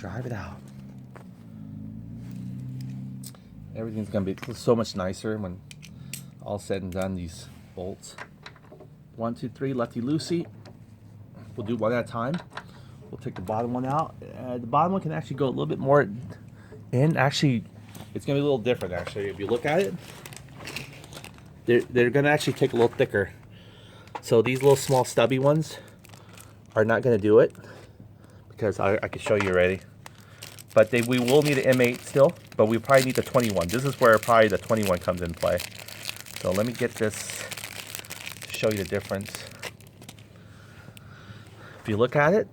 drive it out. Everything's gonna be so much nicer when all said and done. These bolts. 1, 2, 3, lefty loosey. We'll do one at a time. We'll take the bottom one out. The bottom one can actually go a little bit more in. Actually, it's gonna be a little different. Actually, if you look at it, they're gonna actually take a little thicker. So these little small stubby ones are not gonna do it because I can show you already. But we will need an M8 still, but we probably need the 21. This is where probably the 21 comes in play. So let me get this to show you the difference. If you look at it,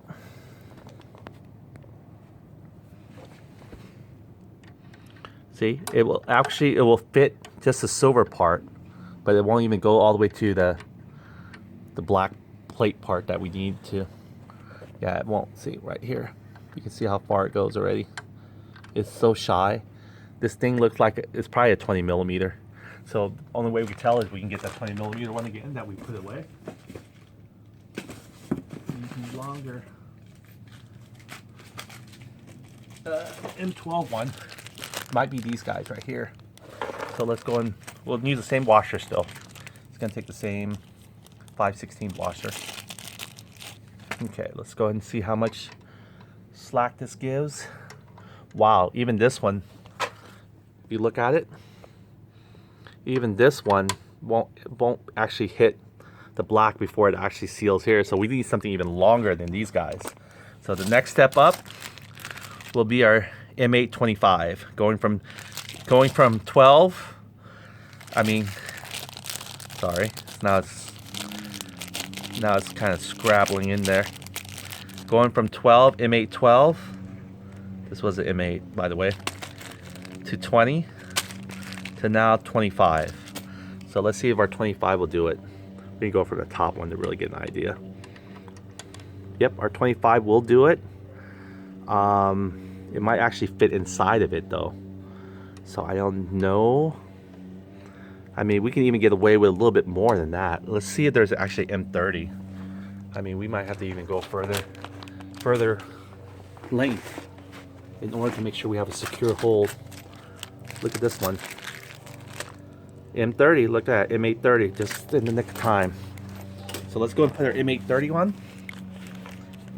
see, it will fit just the silver part, but it won't even go all the way to the black plate part that we need to. Yeah, it won't. See right here. You can see how far it goes already. It's so shy. This thing looks like it's probably a 20 millimeter. So the only way we tell is we can get that 20 millimeter one again that we put away. Even longer. M12 one might be these guys right here. So let's go and we'll use the same washer still. It's gonna take the same 5/16 washer. Okay, let's go ahead and see how much slack this gives. Wow, even this one, if you look at it, even this one won't actually hit the black before it actually seals here. So we need something even longer than these guys. So the next step up will be our M825, going from 12. I mean, sorry, now it's kind of scrabbling in there. Going from 12, M812, this was the M8 by the way, to 20, to now 25. So let's see if our 25 will do it. We can go for the top one to really get an idea. Yep, our 25 will do it. It might actually fit inside of it though. So I don't know. I mean, we can even get away with a little bit more than that. Let's see if there's actually M30. I mean, we might have to even go further length in order to make sure we have a secure hold. Look at this one. M30, look at that, M830, just in the nick of time. So let's go and put our M830 on.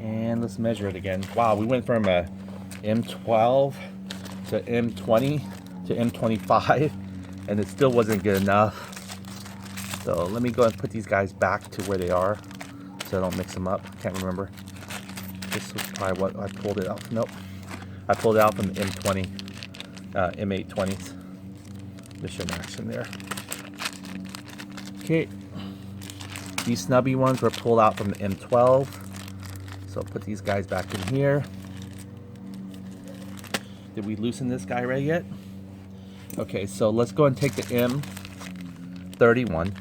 And let's measure it again. Wow, we went from a M12 to M20 to M25, and it still wasn't good enough. So let me go and put these guys back to where they are so I don't mix them up. Can't remember. This was probably what I pulled it out. Nope. I pulled it out from the M20, M820s. Mission action there. Okay. These snubby ones were pulled out from the M12. So put these guys back in here. Did we loosen this guy right yet? Okay, so let's go and take the M31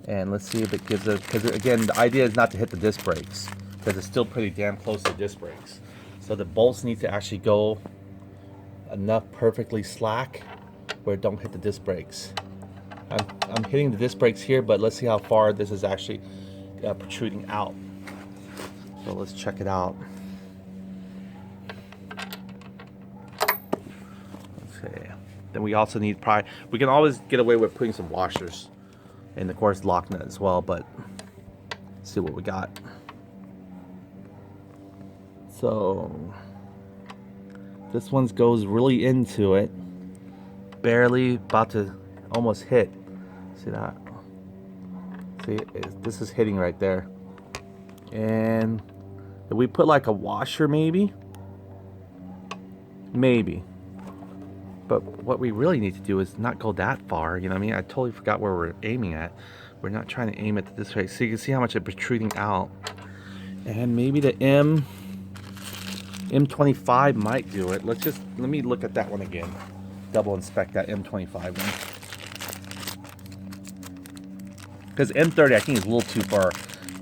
and let's see if it gives us, because again, the idea is not to hit the disc brakes because it's still pretty damn close to disc brakes. So the bolts need to actually go enough perfectly slack where it don't hit the disc brakes. I'm hitting the disc brakes here, but let's see how far this is actually protruding out. So let's check it out. Okay. Then we also need we can always get away with putting some washers and of course lock nut as well, but let's see what we got. So this one goes really into it, barely about to almost hit. See that? See, this is hitting right there. And if we put like a washer, maybe, but what we really need to do is not go that far. You know what I mean? I totally forgot where we're aiming at. We're not trying to aim at this way. So you can see how much it's protruding out. And maybe the M25 might do it. Let me look at that one again. Double inspect that M25 one. Because M30 I think is a little too far.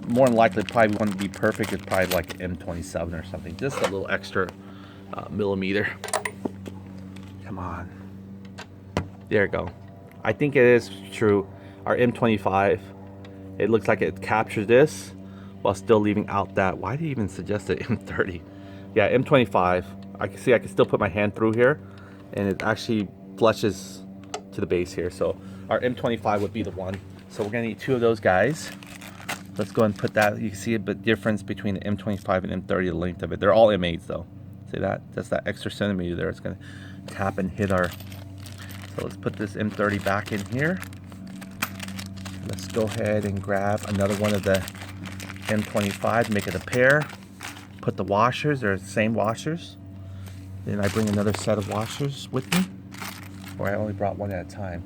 More than likely, probably want to be perfect. It's probably like M27 or something. Just a little extra millimeter. Come on. There you go. I think it is true. Our M25, it looks like it captures this while still leaving out that. Why did you even suggest the M30? Yeah, M25. I can see I can still put my hand through here, and it actually flushes to the base here. So our M25 would be the one. So we're gonna need 2 of those guys. Let's go and put that. You can see a bit difference between the M25 and M30, the length of it. They're all M8s though. See that? That's that extra centimeter there. It's gonna tap and hit our. So let's put this M30 back in here. Let's go ahead and grab another one of the M25, make it a pair. Put the washers, they're the same washers. Then I bring another set of washers with me, or I only brought one at a time.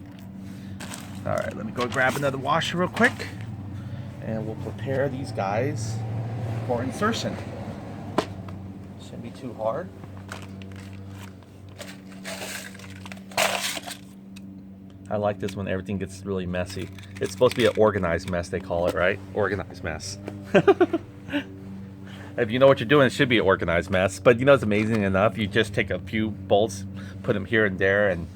All right, let me go grab another washer real quick, and we'll prepare these guys for insertion. Shouldn't be too hard. I like this when everything gets really messy. It's supposed to be an organized mess, they call it, right? Organized mess. If you know what you're doing, it should be an organized mess. But you know, it's amazing enough. You just take a few bolts, put them here and there, and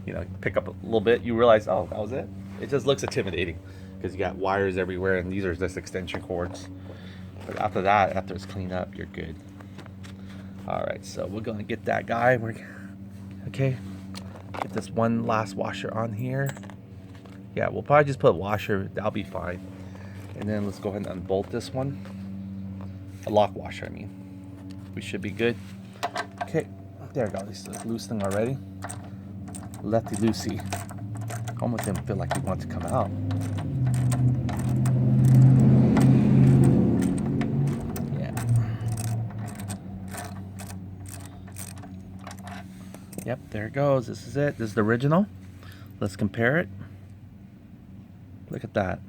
you know, pick up a little bit. You realize, oh, that was it. It just looks intimidating because you got wires everywhere, and these are just extension cords. But after that, after it's cleaned up, you're good. All right, so we're gonna get that guy. Okay. Get this one last washer on here. Yeah, we'll probably just put a washer. That'll be fine. And then let's go ahead and unbolt this one. A lock washer, I mean. We should be good. Okay, there we go. This is loosening already. Lefty loosey. Almost didn't feel like he wanted to come out. Yeah. Yep, there it goes. This is it. This is the original. Let's compare it. Look at that.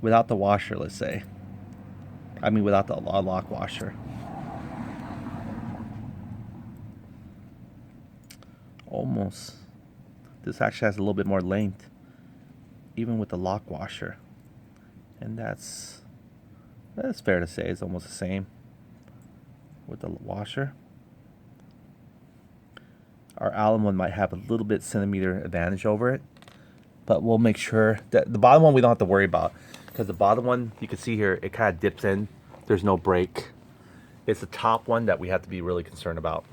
Without the washer, let's say. I mean, without the lock washer. Almost. This actually has a little bit more length, even with the lock washer. And that's fair to say. It's almost the same with the washer. Our Allen one might have a little bit centimeter advantage over it, but we'll make sure that the bottom one we don't have to worry about, because the bottom one, you can see here, it kind of dips in. There's no break. It's the top one that we have to be really concerned about.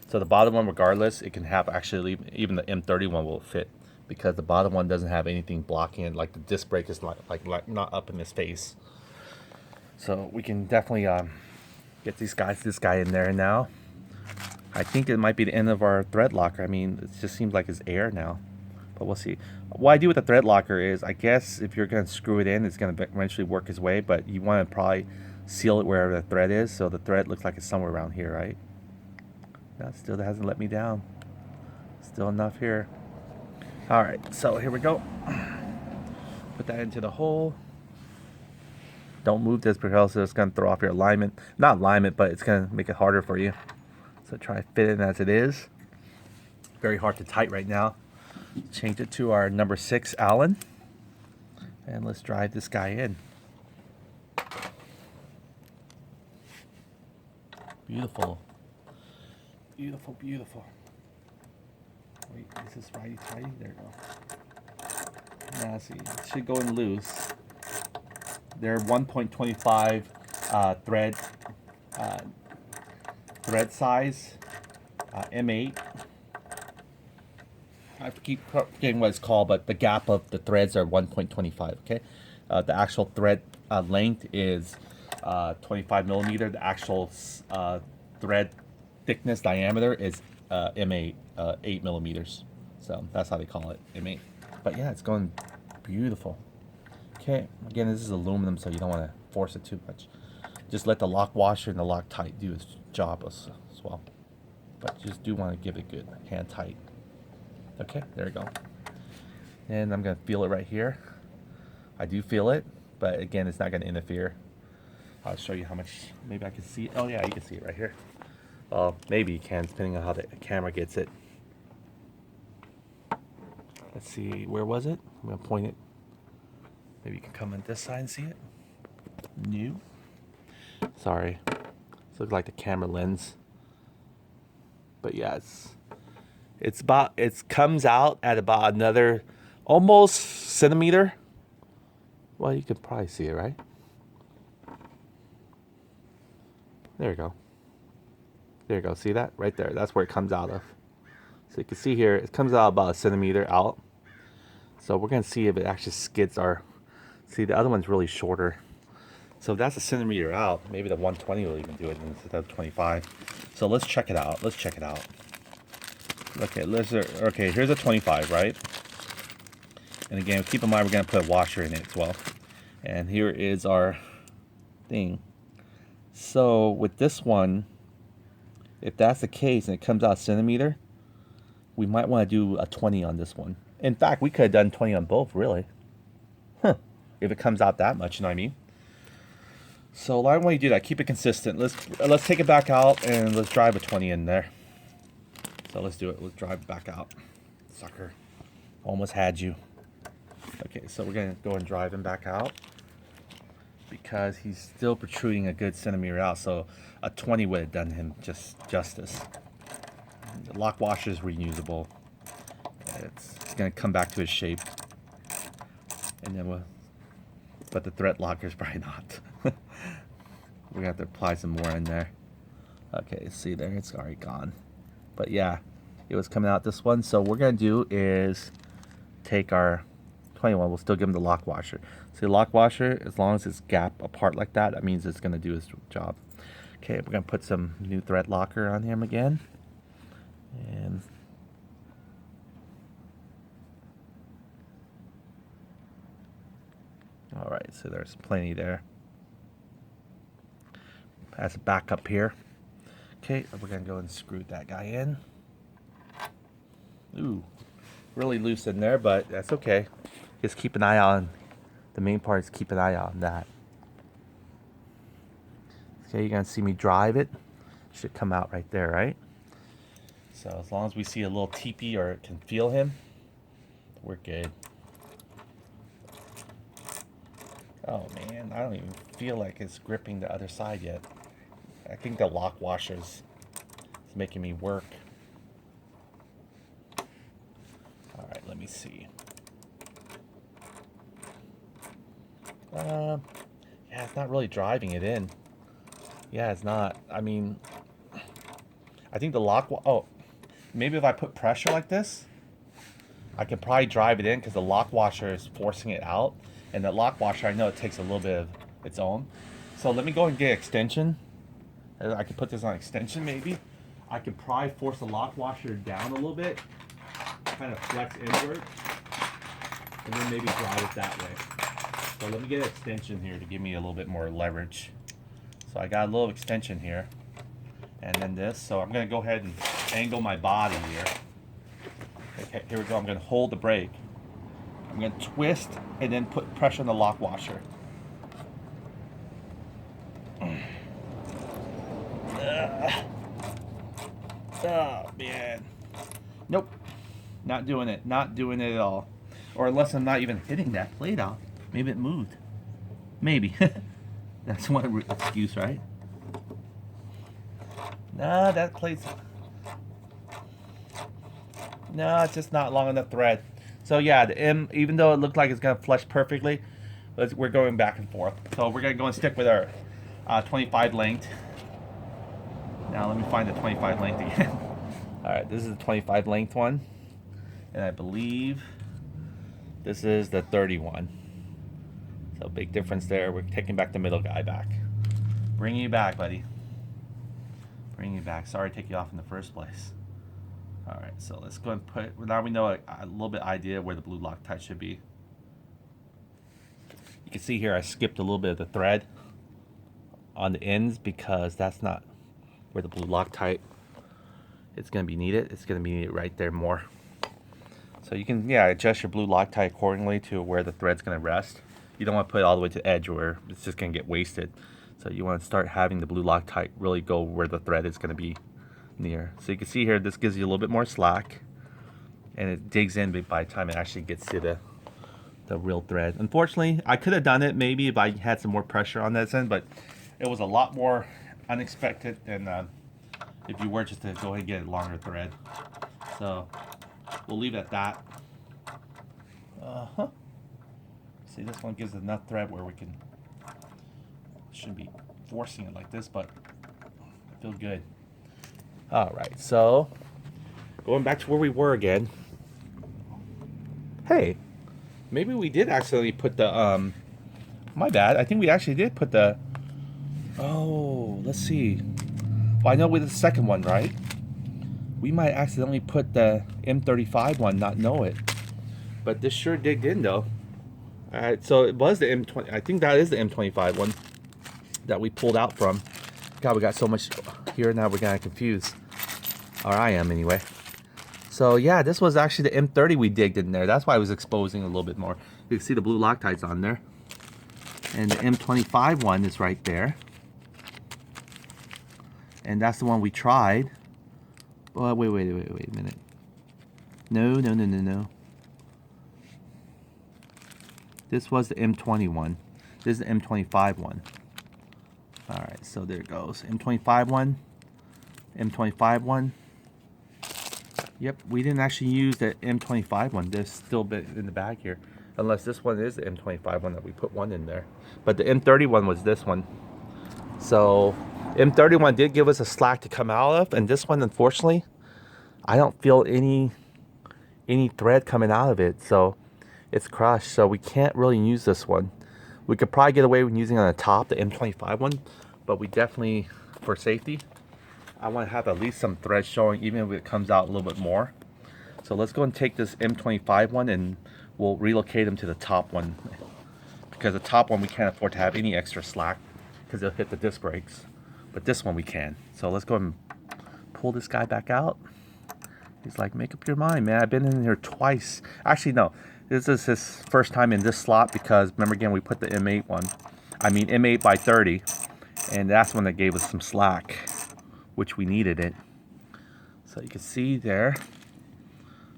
So the bottom one, regardless, it can have actually, even the M30 one will fit, because the bottom one doesn't have anything blocking it. Like the disc brake is like not up in this face. So we can definitely get this guy in there now. I think it might be the end of our thread locker. I mean, it just seems like it's air now, but we'll see. What I do with the thread locker is, I guess if you're going to screw it in, it's going to eventually work its way, but you want to probably seal it wherever the thread is, so the thread looks like it's somewhere around here, right? That still hasn't let me down. Still enough here. All right, so here we go. Put that into the hole. Don't move this because it's going to throw off your alignment. Not alignment, but it's going to make it harder for you. So try to fit it as it is. Very hard to tight right now. Change it to our number 6 Allen. And let's drive this guy in. Beautiful. Beautiful, beautiful. Wait, is this righty tighty? There you go. Now see, it should go in loose. They're 1.25 thread size, M8. I keep forgetting what it's called, but the gap of the threads are 1.25. Okay, the actual thread length is 25 millimeter. The actual thread thickness diameter is M8, 8 millimeters. So that's how they call it, M8. But yeah, it's going beautiful. Okay, again, this is aluminum, so you don't want to force it too much. Just let the lock washer and the Loctite do its job as well. But you just do want to give it good hand tight. Okay, there we go. And I'm going to feel it right here. I do feel it, but again, it's not going to interfere. I'll show you how much, maybe I can see it. Oh yeah, you can see it right here. Maybe you can, depending on how the camera gets it. Let's see, where was it? I'm going to point it. Maybe you can come on this side and see it. New. Sorry. This looks like the camera lens. But yeah, it comes out at about another almost centimeter. Well, you could probably see it, right? There we go. There you go. See that? Right there. That's where it comes out of. So you can see here, it comes out about 1 centimeter out. So we're going to see if it actually skids our... See, the other one's really shorter. So if that's 1 centimeter out, maybe the 120 will even do it instead of 25. So let's check it out. Let's check it out. Okay, okay, here's a 25, right? And again, keep in mind we're going to put a washer in it as well. And here is our thing. So with this one, if that's the case and it comes out 1 centimeter, we might want to do a 20 on this one. In fact, we could have done 20 on both, really. Huh. If it comes out that much, you know what I mean? So why don't you do that? Keep it consistent. Let's take it back out and let's drive a 20 in there. So let's do it. Let's drive it back out. Sucker. Almost had you. Okay, so we're going to go and drive him back out because he's still protruding a good centimeter out. So a 20 would have done him justice. The lock washer is reusable. It's going to come back to his shape. And then but the thread locker is probably not. We're going to have to apply some more in there. Okay, see there, it's already gone. But yeah, it was coming out this one. So what we're going to do is take our 21, we'll still give him the lock washer. See, the lock washer, as long as it's gap apart like that, that means it's going to do its job. Okay, we're going to put some new thread locker on him again. And all right, so there's plenty there. As a backup here. Okay, we're gonna go and screw that guy in. Ooh, really loose in there, but that's okay. Just keep an eye on, the main part is keep an eye on that. Okay, you're gonna see me drive it. Should come out right there, right? So as long as we see a little teepee or can feel him, we're good. Oh man, I don't even feel like it's gripping the other side yet. I think the lock washer is making me work. All right, let me see. Yeah, it's not really driving it in. Yeah, it's not. I mean, I think the oh, maybe if I put pressure like this, I can probably drive it in because the lock washer is forcing it out. And that lock washer, I know it takes a little bit of its own. So let me go and get extension. I could put this on extension maybe. I could probably force the lock washer down a little bit, kind of flex inward, and then maybe drive it that way. So let me get an extension here to give me a little bit more leverage. So I got a little extension here, and then this. So I'm gonna go ahead and angle my body here. Okay, here we go. I'm gonna hold the brake. I'm gonna twist and then put pressure on the lock washer. Oh man. Nope. Not doing it. Not doing it at all. Or unless I'm not even hitting that plate out. Maybe it moved. Maybe. That's one excuse, right? Nah, that plate's... No, it's just not long enough thread. So yeah, the M, even though it looked like it's gonna flush perfectly, we're going back and forth. So we're gonna go and stick with our 25 length. Now let me find the 25 length again. All right, this is the 25 length one, and I believe this is the 31. So big difference there. We're taking back the middle guy back. Bringing you back, buddy. Bringing you back. Sorry to take you off in the first place. All right, so let's go and put, now we know a little bit idea where the blue Loctite should be. You can see here I skipped a little bit of the thread on the ends because that's not where the blue Loctite is going to be needed. It's going to be needed right there more. So you can, yeah, adjust your blue Loctite accordingly to where the thread's going to rest. You don't want to put it all the way to the edge where it's just going to get wasted. So you want to start having the blue Loctite really go where the thread is going to be near. So you can see here, this gives you a little bit more slack, and it digs in by the time it actually gets to the real thread. Unfortunately, I could have done it maybe if I had some more pressure on this end, but it was a lot more unexpected than if you were just to go ahead and get a longer thread. So we'll leave it at that. See, this one gives enough thread where we can, shouldn't be forcing it like this, but I feel good. All right, so going back to where we were again. Hey, maybe we did accidentally put the my bad. I think we actually did put the. Oh, let's see. Well, I know with the second one, right? We might accidentally put the M35 one, not know it. But this sure digged in though. All right, so it was the M20. I think that is the M25 one that we pulled out from. God, we got so much here now. We're kind of confused. Or I am anyway. So yeah, this was actually the M30 we digged in there. That's why I was exposing a little bit more. You can see the blue Loctites on there. And the M25 one is right there. And that's the one we tried. Oh, wait a minute. No. This was the M20 one. This is the M25 one. Alright, so there it goes. M25 one. M25 one. Yep, we didn't actually use the M25 one. There's still a bit in the bag here. Unless this one is the M25 one that we put one in there. But the M30 one was this one. So M31 did give us a slack to come out of, and this one, unfortunately, I don't feel any thread coming out of it, so it's crushed. So we can't really use this one. We could probably get away with using on the top the M25 one, but we definitely, for safety, I want to have at least some thread showing, even if it comes out a little bit more. So let's go and take this M25 one and we'll relocate them to the top one, because the top one we can't afford to have any extra slack because it'll hit the disc brakes. But this one we can. So let's go and pull this guy back out. He's like, make up your mind, man. I've been in here twice. Actually, no. This is his first time in this slot because, remember again, we put the M8 one. I mean, M8 by 30. And that's one that gave us some slack, which we needed it. So you can see there.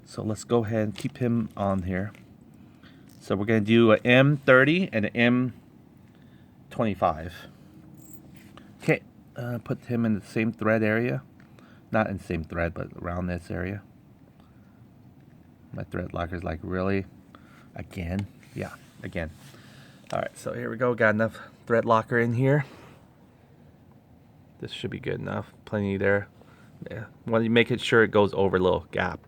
So let's go ahead and keep him on here. So we're going to do an M30 and an M25. Okay. Put him in the same thread area. Not in the same thread, but around this area. My thread locker's like, really? Again? Yeah, again. Alright, so here we go. Got enough thread locker in here. This should be good enough. Plenty there. Yeah. Want to make it sure it goes over a little gap.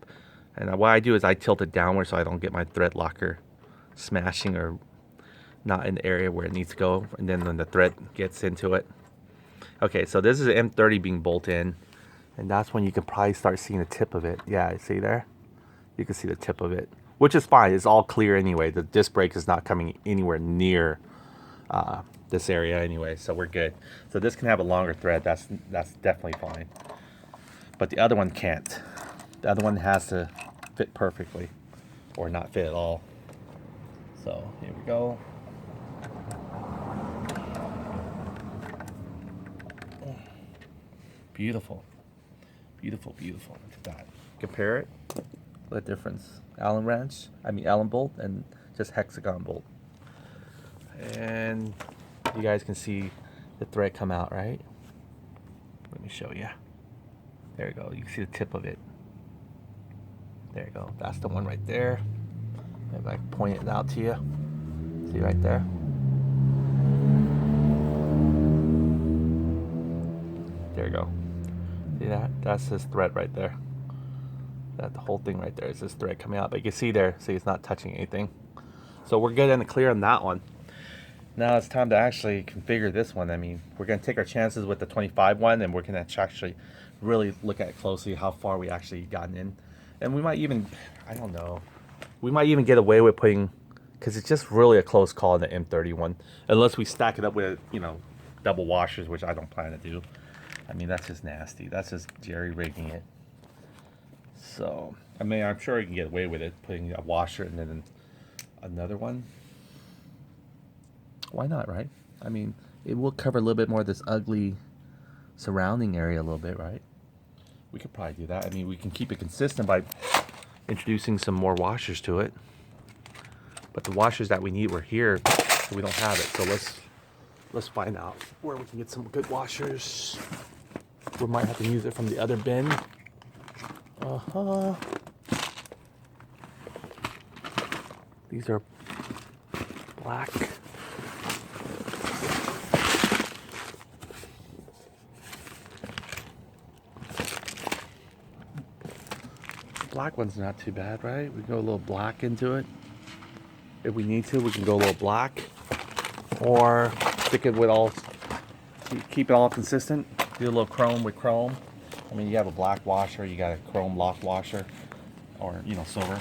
And what I do is I tilt it downward so I don't get my thread locker smashing or not in the area where it needs to go. And then when the thread gets into it. Okay, so this is an M30 being bolted in, and that's when you can probably start seeing the tip of it. Yeah, see there? You can see the tip of it, which is fine. It's all clear anyway. The disc brake is not coming anywhere near this area anyway, so we're good. So this can have a longer thread. That's definitely fine. But the other one can't. The other one has to fit perfectly, or not fit at all. So here we go. Beautiful, beautiful, beautiful. Look at that. Compare it. The difference. Allen bolt and just hexagon bolt. And you guys can see the thread come out, right? Let me show you. There you go. You can see the tip of it. There you go. That's the one right there. If I point it out to you. See right there? There you go. See that? That's his thread right there. That the whole thing right there is this thread coming out. But you can see there, see it's not touching anything. So we're good and clear on that one. Now it's time to actually configure this one. I mean, we're going to take our chances with the 25 one, and we're going to actually really look at it closely, how far we actually gotten in. And we might even, I don't know, we might even get away with putting, because it's just really a close call in the M31, unless we stack it up with, you know, double washers, which I don't plan to do. I mean, that's just nasty. That's just jerry-rigging it. So, I mean, I'm sure you can get away with it, putting a washer and then another one. Why not, right? I mean, it will cover a little bit more of this ugly surrounding area a little bit, right? We could probably do that. I mean, we can keep it consistent by introducing some more washers to it. But the washers that we need were here, so we don't have it. So let's find out where we can get some good washers. We might have to use it from the other bin. These are black. black one's not too bad, right? We go a little black into it. If we need to, we can go a little black. Or stick it with all, keep it all consistent. Do a little chrome with chrome. I mean, you have a black washer, you got a chrome lock washer, or, you know, silver.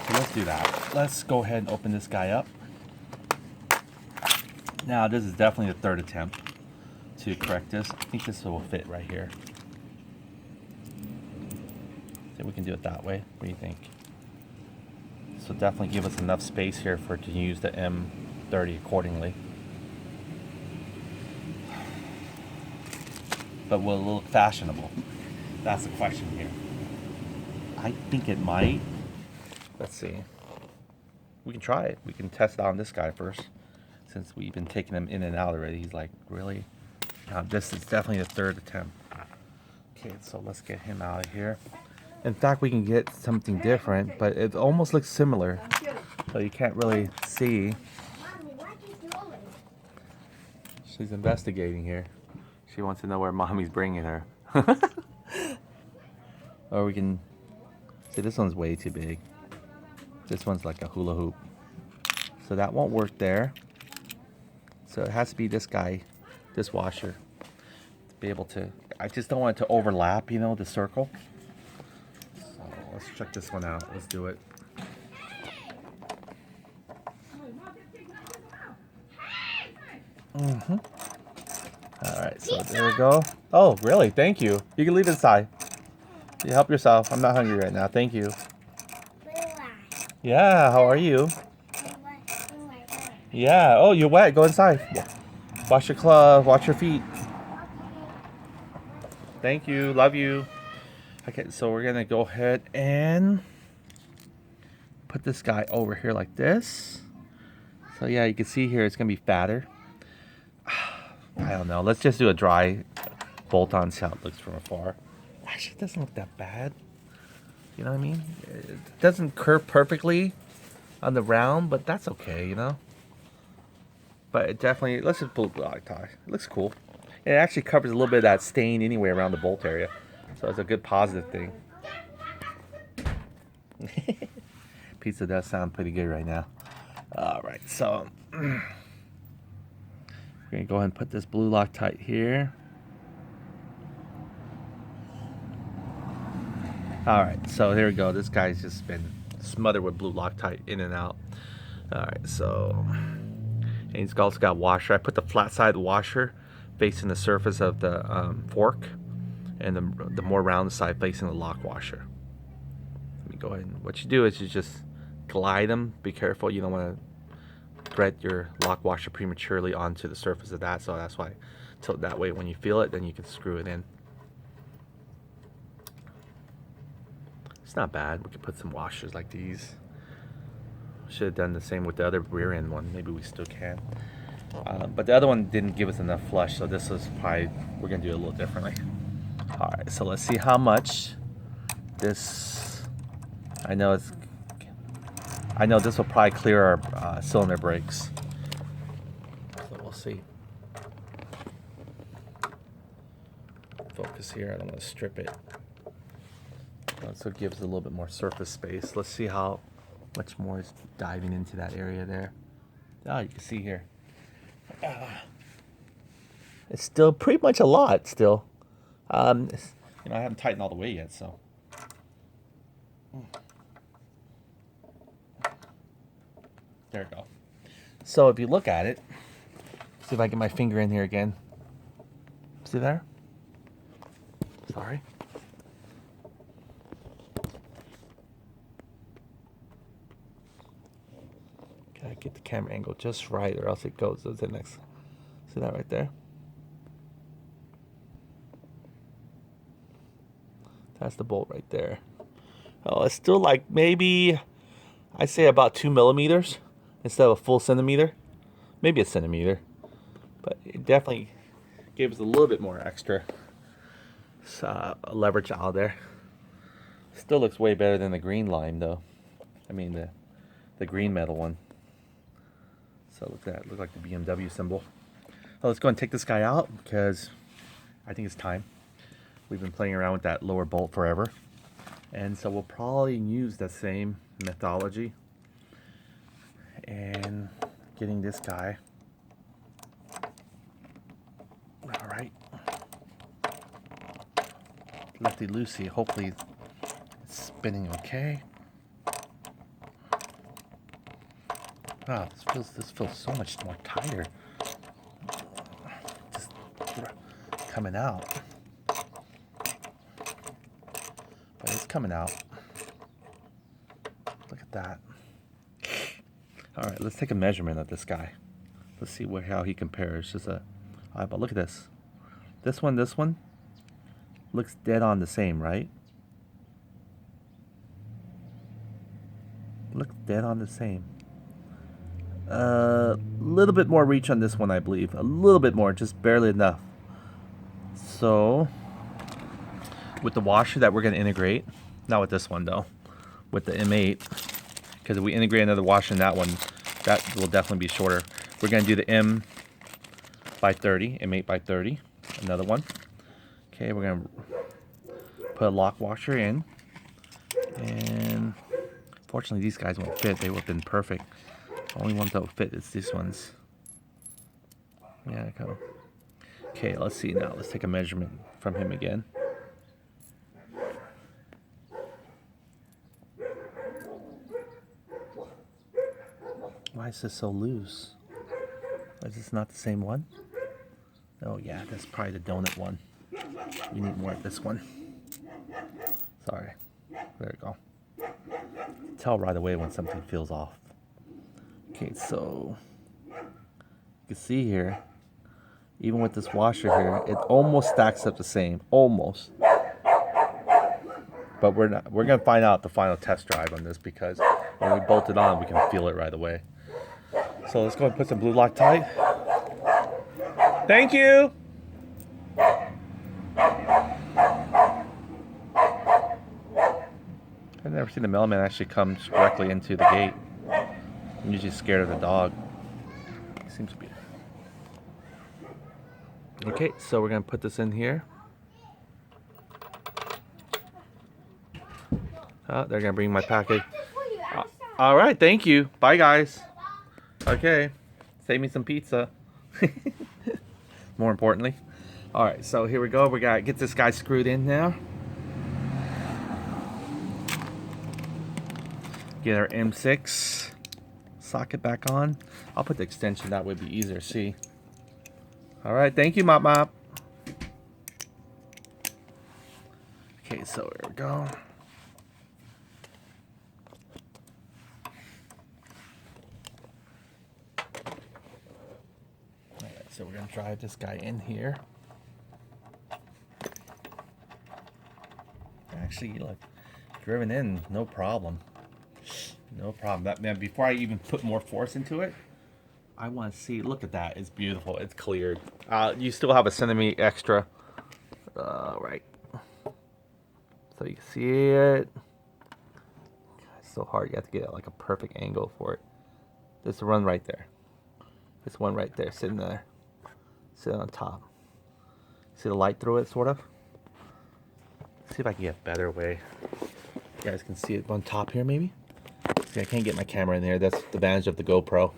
So let's do that. Let's go ahead and open this guy up. Now, this is definitely the third attempt to correct this. I think this will fit right here. See, we can do it that way. What do you think? So definitely give us enough space here for it to use the M30 accordingly. But will it look fashionable? That's the question here. I think it might. Let's see. We can try it. We can test it on this guy first. Since we've been taking him in and out already. He's like, really? Now, this is definitely the third attempt. Okay, so let's get him out of here. In fact, we can get something different, but it almost looks similar. So you can't really see. She's investigating here. She wants to know where mommy's bringing her. Or we can... See, this one's way too big. This one's like a hula hoop. So that won't work there. So it has to be this guy, this washer, to be able to... I just don't want it to overlap, you know, the circle. So let's check this one out. Let's do it. Alright, so there we go. Oh, really? Thank you. You can leave it inside. You help yourself. I'm not hungry right now. Thank you. Yeah, how are you? Yeah. Oh, you're wet. Go inside. Wash your clothes. Wash your feet. Thank you. Love you. Okay, so we're going to go ahead and put this guy over here like this. So yeah, you can see here it's going to be fatter. I don't know. Let's just do a dry bolt on, see how it looks from afar. Actually, it doesn't look that bad. You know what I mean? It doesn't curve perfectly on the round, but that's okay, you know? But it definitely, let's just pull black tie. It looks cool. It actually covers a little bit of that stain anyway around the bolt area. So it's a good positive thing. Pizza does sound pretty good right now. Alright, so we're going to go ahead and put this blue Loctite here. Alright, so here we go. This guy's just been smothered with blue Loctite in and out. Alright, so... And he's also got washer. I put the flat side washer facing the surface of the fork, and the more round side facing the lock washer. Let me go ahead and what you do is you just glide them. Be careful, you don't want to thread your lock washer prematurely onto the surface of that. So that's why, so that way when you feel it, then you can screw it in. It's not bad. We could put some washers like these. Should have done the same with the other rear end one. Maybe we still can. But the other one didn't give us enough flush, so this is probably, we're going to do it a little differently. Alright, so let's see how much this, I know this will probably clear our cylinder brakes. So we'll see. Focus here, I don't want to strip it. So it gives it a little bit more surface space. Let's see how much more is diving into that area there. Ah, you can see here. It's still pretty much a lot still. You know, I haven't tightened all the way yet, so. There we go. So if you look at it, see if I get my finger in here again. See there? Sorry. Gotta get the camera angle just right, or else it goes to the next. See that right there? That's the bolt right there. Oh, it's still like maybe, I'd say about 2 millimeters instead of a full centimeter. Maybe a centimeter. But it definitely gave us a little bit more extra leverage out there. Still looks way better than the green lime though. I mean the green metal one. So look at that, look like the BMW symbol. Well, let's go and take this guy out because I think it's time. We've been playing around with that lower bolt forever. And so we'll probably use the same methodology and getting this guy. All right. Lefty loosey, hopefully it's spinning okay. Wow, this feels so much more tighter. Just coming out. But it's coming out. Look at that. All right, let's take a measurement of this guy. Let's see how he compares. Just a eyeball. Look at this. This one looks dead on the same, right? Looks dead on the same. Little bit more reach on this one, I believe. A little bit more, just barely enough. So, with the washer that we're going to integrate, not with this one though, with the M8, because if we integrate another washer in that one, that will definitely be shorter. We're going to do the M by 30, M8 by 30, another one. Okay, we're going to put a lock washer in, and fortunately these guys won't fit. They would have been perfect. The only ones that will fit is these ones. Yeah, come. Okay, let's see now. Let's take a measurement from him again. Why is this so loose? Is this not the same one? Oh yeah, that's probably the donut one. We need more of this one. Sorry. There we go. Tell right away when something feels off. Okay, so you can see here, even with this washer here, it almost stacks up the same. Almost. But we're not. We're gonna find out the final test drive on this, because when we bolt it on, we can feel it right away. So let's go and put some blue Loctite. Thank you. I've never seen the mailman actually come directly into the gate. I'm usually scared of the dog. He seems to be. Okay, so we're gonna put this in here. Oh, they're gonna bring my package. All right, thank you. Bye, guys. Okay, save me some pizza. More importantly. All right, so here we go. We gotta get this guy screwed in now. Get our M6 socket back on. I'll put the extension, that would be easier to see. All right, thank you, Mop Mop. Okay, so here we go. So we're gonna drive this guy in here. Actually, like, driven in, no problem. No problem. Now, before I even put more force into it, I want to see. Look at that. It's beautiful. It's cleared. You still have a centimeter extra. Right. So you can see it. It's so hard. You have to get like a perfect angle for it. This one right there. This one right there, sitting there. Sitting on top. See the light through it, sort of? See if I can get a better way. You guys can see it on top here, maybe? See, I can't get my camera in there. That's the advantage of the GoPro.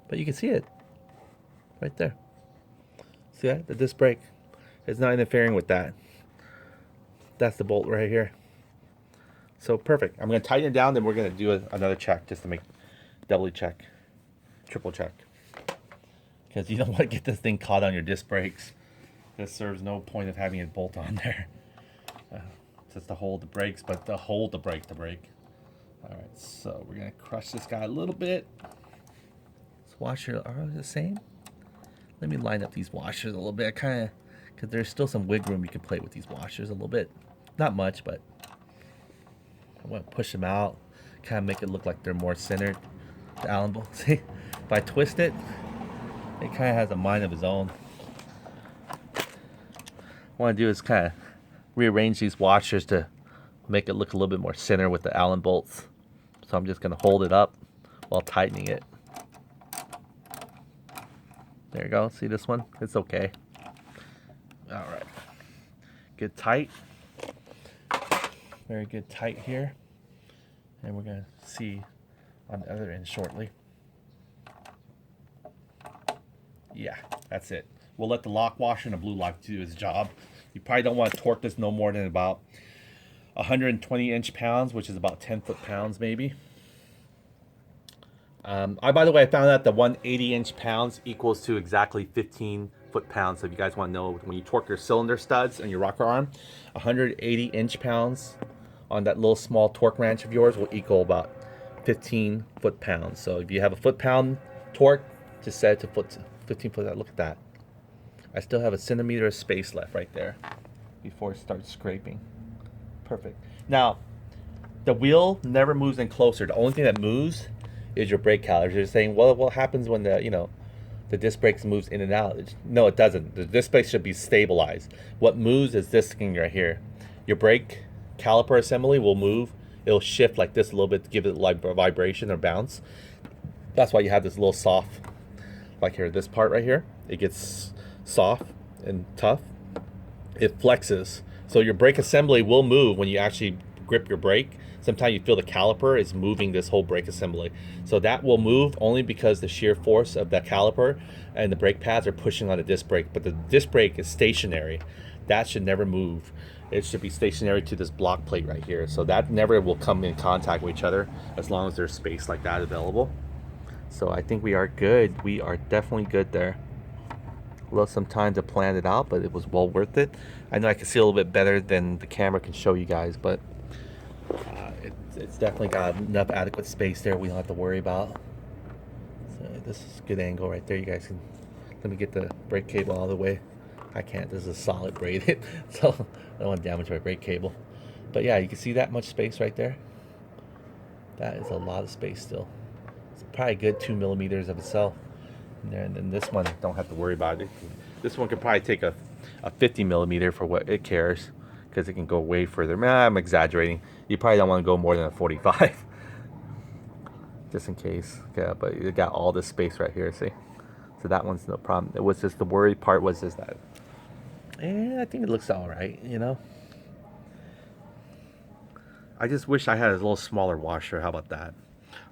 But you can see it. Right there. See that? The disc brake. It's not interfering with that. That's the bolt right here. So perfect. I'm going to tighten it down, then we're going to do another check just to make doubly check. Triple check. Because you don't want to get this thing caught on your disc brakes. This serves no point of having it bolt on there. Just to hold the brakes, but to hold the brake. Alright, so we're going to crush this guy a little bit. This washer are the same. Let me line up these washers a little bit. Because there's still some wiggle room you can play with these washers a little bit. Not much, but I want to push them out. Kind of make it look like they're more centered. The Allen bolt. See, if I twist it, it kind of has a mind of its own. What I want to do is kind of rearrange these washers to make it look a little bit more center with the Allen bolts. So I'm just going to hold it up while tightening it. There you go. See this one? It's okay. All right. good tight. Very good tight here. And we're going to see on the other end shortly. Yeah, that's it. We'll let the lock washer and the blue lock do its job. You probably don't want to torque this no more than about 120 inch-pounds, which is about 10 foot-pounds maybe. By the way, I found out that 180 inch-pounds equals to exactly 15 foot-pounds. So if you guys want to know, when you torque your cylinder studs and your rocker arm, 180 inch-pounds on that little small torque wrench of yours will equal about 15 foot-pounds. So if you have a foot-pound torque, just set it to 15 foot. Look at that. I still have a centimeter of space left right there before it starts scraping. Perfect. Now, the wheel never moves in closer. The only thing that moves is your brake calipers. You're saying, well, what happens when the disc brakes moves in and out? No, it doesn't. The disc brakes should be stabilized. What moves is this thing right here. Your brake caliper assembly will move. It'll shift like this a little bit to give it like a vibration or bounce. That's why you have this little soft, like here, this part right here. It gets soft and tough. It flexes. So your brake assembly will move when you actually grip your brake. Sometimes you feel the caliper is moving this whole brake assembly. So that will move only because the shear force of that caliper and the brake pads are pushing on the disc brake. But the disc brake is stationary. That should never move. It should be stationary to this block plate right here. So that never will come in contact with each other as long as there's space like that available. So I think we are good. We are definitely good there. Lost some time to plan it out, but it was well worth it. I know I can see a little bit better than the camera can show you guys, but it's definitely got enough adequate space there we don't have to worry about. So this is a good angle right there. You guys can, let me get the brake cable all the way. I can't, this is solid braided, so I don't want to damage my brake cable. But yeah, you can see that much space right there. That is a lot of space still. It's probably a good 2 millimeters of itself. And then this one, don't have to worry about it. This one could probably take a 50 millimeter for what it cares, because it can go way further. I'm exaggerating. You probably don't want to go more than a 45, just in case. Yeah, but you got all this space right here. See, so that one's no problem. It was just the worry part was just that. I think it looks all right. I just wish I had a little smaller washer. How about that?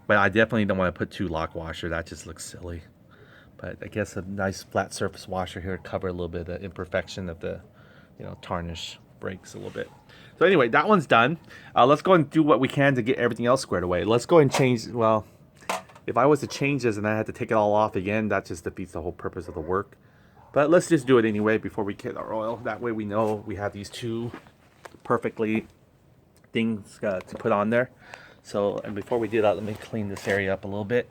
But I definitely don't want to put 2 lock washer. That just looks silly. But I guess a nice flat surface washer here to cover a little bit of the imperfection of the, tarnish brakes a little bit. So anyway, that one's done. Let's go and do what we can to get everything else squared away. Let's go and change, well, if I was to change this and I had to take it all off again, that just defeats the whole purpose of the work. But let's just do it anyway before we get our oil. That way we know we have these 2 perfectly things to put on there. So, and before we do that, let me clean this area up a little bit.